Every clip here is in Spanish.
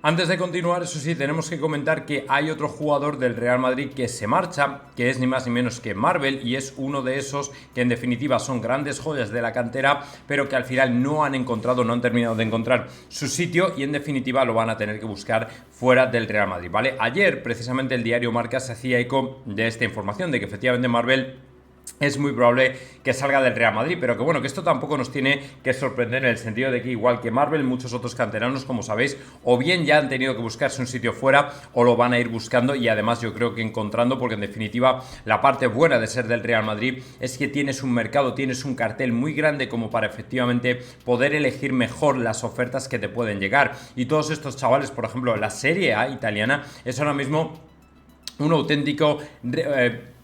Antes de continuar, eso sí, tenemos que comentar que hay otro jugador del Real Madrid que se marcha, que es ni más ni menos que Marvel, y es uno de esos que en definitiva son grandes joyas de la cantera, pero que al final no han terminado de encontrar su sitio y en definitiva lo van a tener que buscar fuera del Real Madrid, ¿vale? Ayer, precisamente, el diario Marca se hacía eco de esta información, de que efectivamente Marvel es muy probable que salga del Real Madrid, pero que bueno, que esto tampoco nos tiene que sorprender en el sentido de que igual que Marvel, muchos otros canteranos, como sabéis, o bien ya han tenido que buscarse un sitio fuera o lo van a ir buscando y además yo creo que encontrando, porque en definitiva la parte buena de ser del Real Madrid es que tienes un mercado, tienes un cartel muy grande como para efectivamente poder elegir mejor las ofertas que te pueden llegar. Y todos estos chavales, por ejemplo, la Serie A italiana es ahora mismo un auténtico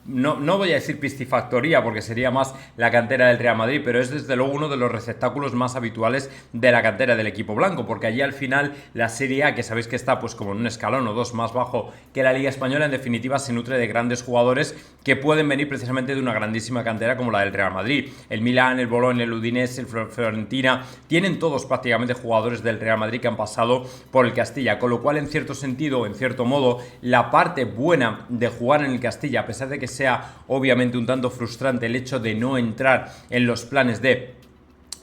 no voy a decir piscifactoría porque sería más la cantera del Real Madrid, pero es desde luego uno de los receptáculos más habituales de la cantera del equipo blanco, porque allí al final la Serie A, que sabéis que está pues como en un escalón o dos más bajo que la Liga Española, en definitiva se nutre de grandes jugadores que pueden venir precisamente de una grandísima cantera como la del Real Madrid. El Milán, el Bologna, el Udinese, el Fiorentina, tienen todos prácticamente jugadores del Real Madrid que han pasado por el Castilla, con lo cual en cierto sentido, en cierto modo, la parte buena de jugar en el Castilla, a pesar de que sea obviamente un tanto frustrante el hecho de no entrar en los planes de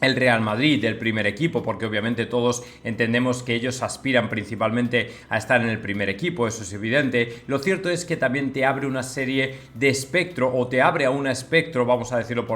el Real Madrid del primer equipo, porque obviamente todos entendemos que ellos aspiran principalmente a estar en el primer equipo, eso es evidente. Lo cierto es que también te abre una serie de espectro, o te abre a un espectro, vamos a decirlo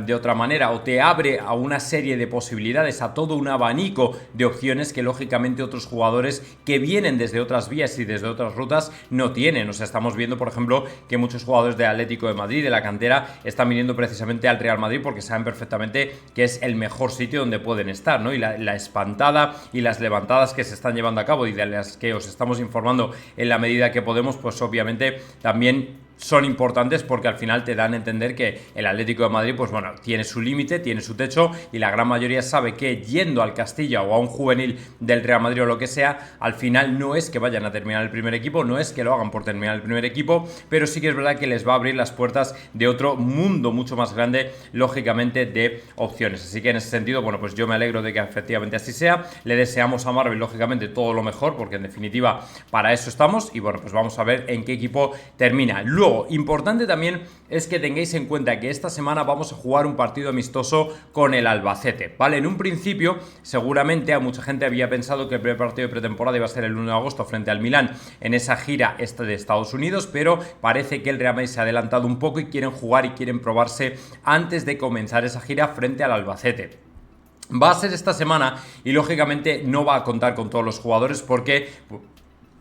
de otra manera, o te abre a una serie de posibilidades, a todo un abanico de opciones que lógicamente otros jugadores que vienen desde otras vías y desde otras rutas no tienen. O sea, estamos viendo, por ejemplo, que muchos jugadores de Atlético de Madrid, de la cantera, están viniendo precisamente al Real Madrid porque saben perfectamente que es el mejor sitio donde pueden estar, ¿no? Y la espantada y las levantadas que se están llevando a cabo y de las que os estamos informando en la medida que podemos, pues obviamente también son importantes porque al final te dan a entender que el Atlético de Madrid, pues bueno, tiene su límite, tiene su techo y la gran mayoría sabe que yendo al Castilla o a un juvenil del Real Madrid o lo que sea, al final no es que vayan a terminar el primer equipo, no es que lo hagan por terminar el primer equipo, pero sí que es verdad que les va a abrir las puertas de otro mundo mucho más grande, lógicamente, de opciones. Así que en ese sentido, bueno, pues yo me alegro de que efectivamente así sea. Le deseamos a Marvel, lógicamente, todo lo mejor, porque en definitiva para eso estamos y bueno, pues vamos a ver en qué equipo termina. Luego, importante también es que tengáis en cuenta que esta semana vamos a jugar un partido amistoso con el Albacete, ¿vale? En un principio, seguramente a mucha gente había pensado que el primer partido de pretemporada iba a ser el 1 de agosto frente al Milán en esa gira de Estados Unidos, pero parece que el Real Madrid se ha adelantado un poco y quieren jugar y quieren probarse antes de comenzar esa gira frente al Albacete. Va a ser esta semana y lógicamente no va a contar con todos los jugadores porque,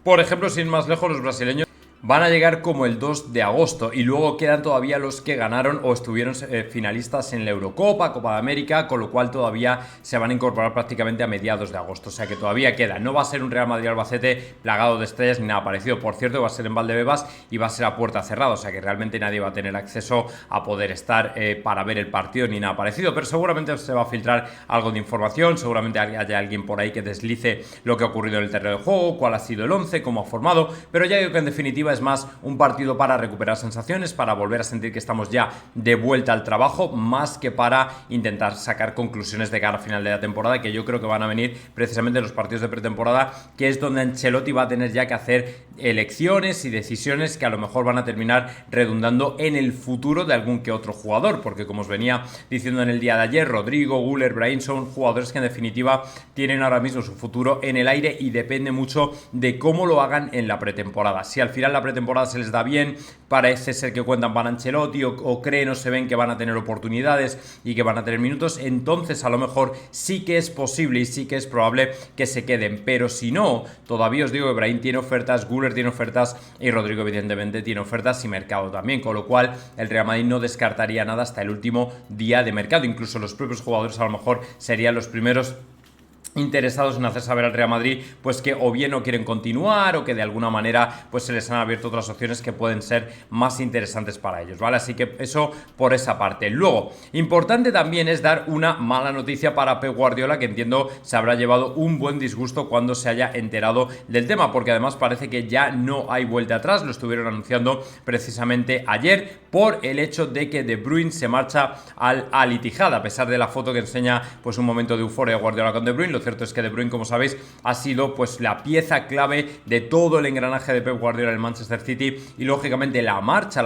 por ejemplo, sin ir más lejos, los brasileños van a llegar como el 2 de agosto y luego quedan todavía los que ganaron o estuvieron finalistas en la Eurocopa, Copa de América, con lo cual todavía se van a incorporar prácticamente a mediados de agosto, o sea que todavía queda. No va a ser un Real Madrid-Albacete plagado de estrellas ni nada parecido, por cierto va a ser en Valdebebas y va a ser a puerta cerrada, o sea que realmente nadie va a tener acceso a poder estar para ver el partido ni nada parecido, pero seguramente se va a filtrar algo de información, seguramente haya alguien por ahí que deslice lo que ha ocurrido en el terreno de juego, cuál ha sido el 11, cómo ha formado, pero ya digo que en definitiva es más un partido para recuperar sensaciones, para volver a sentir que estamos ya de vuelta al trabajo, más que para intentar sacar conclusiones de cara a final de la temporada, que yo creo que van a venir precisamente los partidos de pretemporada, que es donde Ancelotti va a tener ya que hacer elecciones y decisiones que a lo mejor van a terminar redundando en el futuro de algún que otro jugador, porque como os venía diciendo en el día de ayer, Rodrigo, Güler, Brahim son jugadores que en definitiva tienen ahora mismo su futuro en el aire y depende mucho de cómo lo hagan en la pretemporada. Si al final la pretemporada se les da bien, parece ser que cuentan para Ancelotti o creen o se ven que van a tener oportunidades y que van a tener minutos, entonces a lo mejor sí que es posible y sí que es probable que se queden, pero si no, todavía os digo que Brahim tiene ofertas, Güler tiene ofertas y Rodrigo evidentemente tiene ofertas y mercado también, con lo cual el Real Madrid no descartaría nada hasta el último día de mercado, incluso los propios jugadores a lo mejor serían los primeros interesados en hacer saber al Real Madrid pues que o bien no quieren continuar o que de alguna manera pues se les han abierto otras opciones que pueden ser más interesantes para ellos, ¿vale? Así que eso por esa parte. Luego, importante también es dar una mala noticia para Pep Guardiola, que entiendo se habrá llevado un buen disgusto cuando se haya enterado del tema, porque además parece que ya no hay vuelta atrás, lo estuvieron anunciando precisamente ayer por el hecho de que De Bruyne se marcha al Al Ittihad, a pesar de la foto que enseña pues un momento de euforia de Guardiola con De Bruyne. Lo cierto es que De Bruyne, como sabéis, ha sido pues la pieza clave de todo el engranaje de Pep Guardiola en el Manchester City, y lógicamente la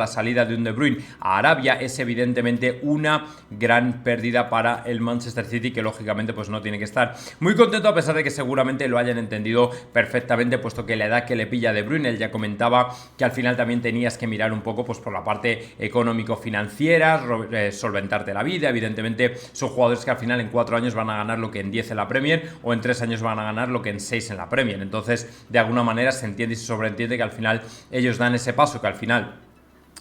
salida de un De Bruyne a Arabia es evidentemente una gran pérdida para el Manchester City, que lógicamente pues no tiene que estar muy contento, a pesar de que seguramente lo hayan entendido perfectamente, puesto que la edad que le pilla a De Bruyne, él ya comentaba que al final también tenías que mirar un poco pues por la parte económico-financiera, solventarte la vida. Evidentemente son jugadores que al final en 4 años van a ganar lo que en 10 en la Premier, o en 3 años van a ganar lo que en 6 en la Premier. Entonces de alguna manera se entiende y se sobreentiende que al final ellos dan ese paso, que al final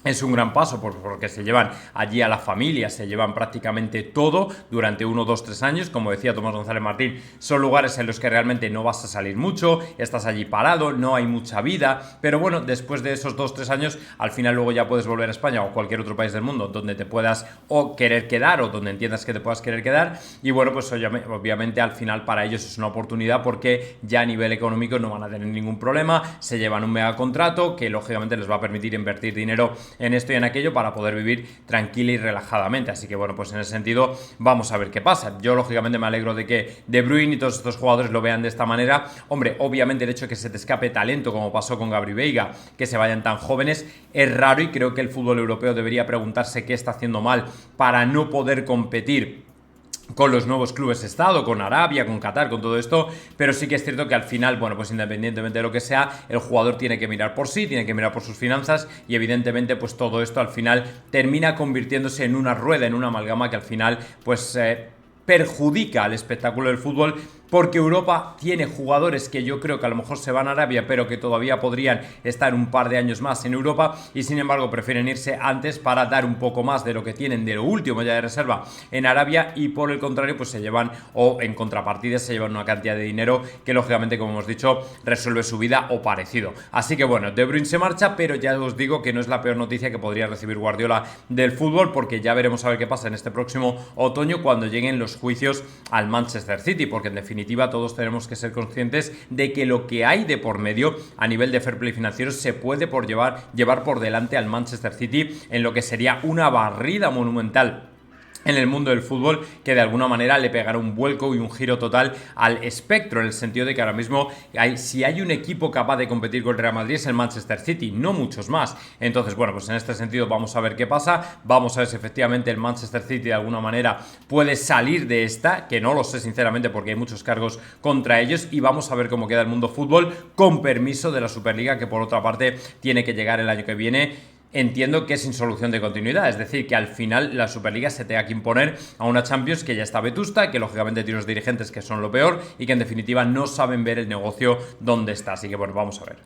es un gran paso porque se llevan allí a la familia, se llevan prácticamente todo durante 1, 2, 3 años. Como decía Tomás González Martín, son lugares en los que realmente no vas a salir mucho, estás allí parado, no hay mucha vida, pero bueno, después de esos 2, 3 años, al final luego ya puedes volver a España o cualquier otro país del mundo donde te puedas o querer quedar, o donde entiendas que te puedas querer quedar, y bueno, pues obviamente al final para ellos es una oportunidad, porque ya a nivel económico no van a tener ningún problema, se llevan un mega contrato que lógicamente les va a permitir invertir dinero en esto y en aquello para poder vivir tranquila y relajadamente. Así que bueno, pues en ese sentido vamos a ver qué pasa. Yo lógicamente me alegro de que De Bruyne y todos estos jugadores lo vean de esta manera. Hombre, obviamente el hecho de que se te escape talento, como pasó con Gabri Veiga, que se vayan tan jóvenes, es raro, y creo que el fútbol europeo debería preguntarse qué está haciendo mal para no poder competir con los nuevos clubes estado, con Arabia, con Qatar, con todo esto. Pero sí que es cierto que al final, bueno, pues independientemente de lo que sea, el jugador tiene que mirar por sí, tiene que mirar por sus finanzas, y evidentemente pues todo esto al final termina convirtiéndose en una rueda, en una amalgama que al final pues perjudica al espectáculo del fútbol, porque Europa tiene jugadores que yo creo que a lo mejor se van a Arabia, pero que todavía podrían estar un par de años más en Europa, y sin embargo prefieren irse antes para dar un poco más de lo que tienen, de lo último ya de reserva en Arabia, y por el contrario pues se llevan, o en contrapartida se llevan una cantidad de dinero que lógicamente, como hemos dicho, resuelve su vida o parecido. Así que bueno, De Bruyne se marcha, pero ya os digo que no es la peor noticia que podría recibir Guardiola del fútbol, porque ya veremos a ver qué pasa en este próximo otoño cuando lleguen los juicios al Manchester City, porque en definitiva todos tenemos que ser conscientes de que lo que hay de por medio a nivel de fair play financiero se puede llevar por delante al Manchester City en lo que sería una barrida monumental en el mundo del fútbol, que de alguna manera le pegará un vuelco y un giro total al espectro, en el sentido de que ahora mismo si hay un equipo capaz de competir con el Real Madrid es el Manchester City, no muchos más. Entonces bueno, pues en este sentido vamos a ver qué pasa, vamos a ver si efectivamente el Manchester City de alguna manera puede salir de esta, que no lo sé sinceramente porque hay muchos cargos contra ellos, y vamos a ver cómo queda el mundo fútbol con permiso de la Superliga, que por otra parte tiene que llegar el año que viene. Entiendo que sin solución de continuidad, es decir, que al final la Superliga se tenga que imponer a una Champions que ya está vetusta, que lógicamente tiene unos dirigentes que son lo peor y que en definitiva no saben ver el negocio donde está. Así que bueno, vamos a ver.